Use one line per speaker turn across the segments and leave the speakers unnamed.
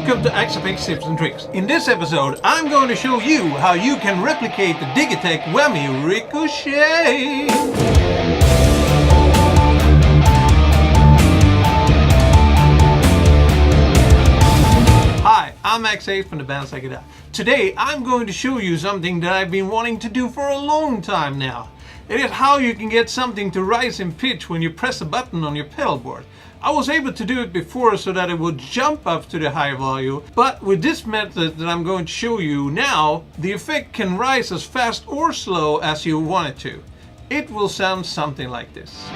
Welcome to FX Tips and Tricks. In this episode, I'm going to show you how you can replicate the Digitech Whammy Ricochet. Hi, I'm Max Haze from the band Digitech. Today, I'm going to show you something that I've been wanting to do for a long time now. It is how you can get something to rise in pitch when you press a button on your pedal board. I was able to do it before so that it would jump up to the higher value, but with this method that I'm going to show you now, the effect can rise as fast or slow as you want it to. It will sound something like this.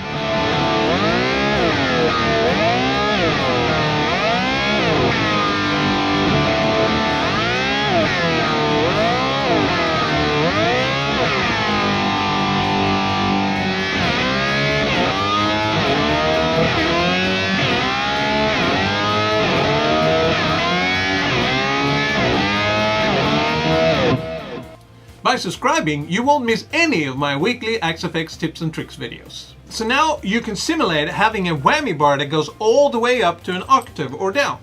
By subscribing, you won't miss any of my weekly FX tips and tricks videos. So now you can simulate having a whammy bar that goes all the way up to an octave or down.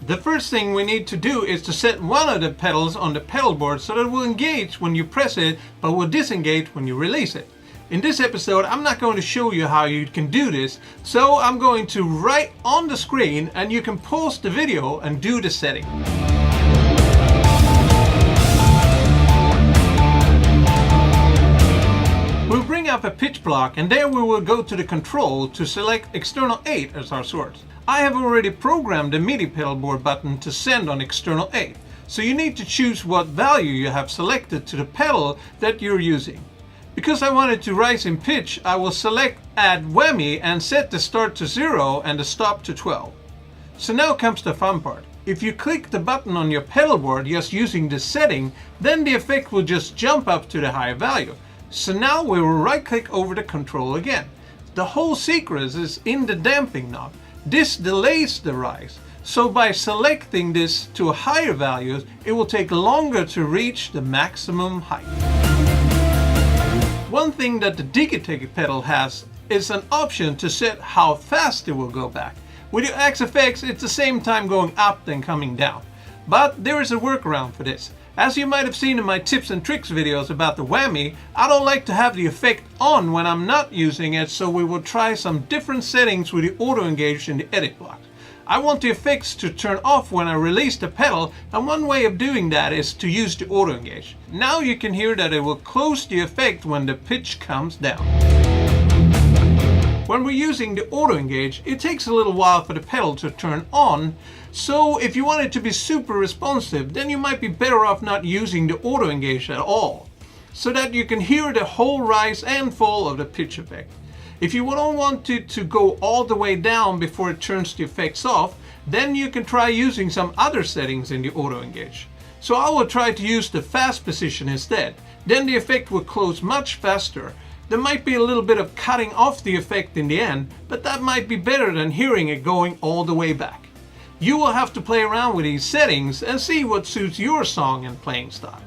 The first thing we need to do is to set one of the pedals on the pedal board so that it will engage when you press it, but will disengage when you release it. In this episode, I'm not going to show you how you can do this, so I'm going to write on the screen and you can pause the video and do the setting. We'll bring up a pitch block and there we will go to the control to select external 8 as our source. I have already programmed the MIDI pedal board button to send on external 8, so you need to choose what value you have selected to the pedal that you're using. Because I want it to rise in pitch, I will select Add Whammy and set the start to 0 and the stop to 12. So now comes the fun part. If you click the button on your pedal board just using this setting, then the effect will just jump up to the higher value. So now we will right click over the control again. The whole secret is in the damping knob. This delays the rise. So by selecting this to a higher value, it will take longer to reach the maximum height. One thing that the Digitech pedal has is an option to set how fast it will go back. With your FX, it's the same time going up than coming down. But there is a workaround for this. As you might have seen in my tips and tricks videos about the whammy, I don't like to have the effect on when I'm not using it, so we will try some different settings with the auto engage in the edit block. I want the effects to turn off when I release the pedal, and one way of doing that is to use the auto engage. Now you can hear that it will close the effect when the pitch comes down. When we're using the auto engage, it takes a little while for the pedal to turn on, so if you want it to be super responsive, then you might be better off not using the auto engage at all, so that you can hear the whole rise and fall of the pitch effect. If you don't want it to go all the way down before it turns the effects off, then you can try using some other settings in the auto engage. So I will try to use the fast position instead. Then the effect will close much faster. There might be a little bit of cutting off the effect in the end, but that might be better than hearing it going all the way back. You will have to play around with these settings and see what suits your song and playing style.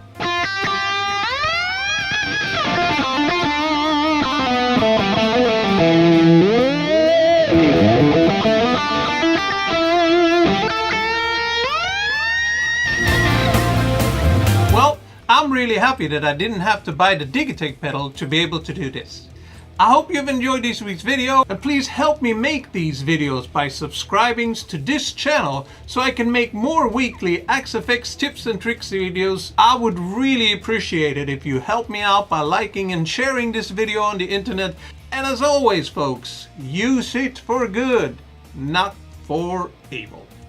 Well, I'm really happy that I didn't have to buy the Digitech pedal to be able to do this. I hope you've enjoyed this week's video, and please help me make these videos by subscribing to this channel so I can make more weekly FX tips and tricks videos. I would really appreciate it if you help me out by liking and sharing this video on the internet. And as always folks, use it for good, not for evil.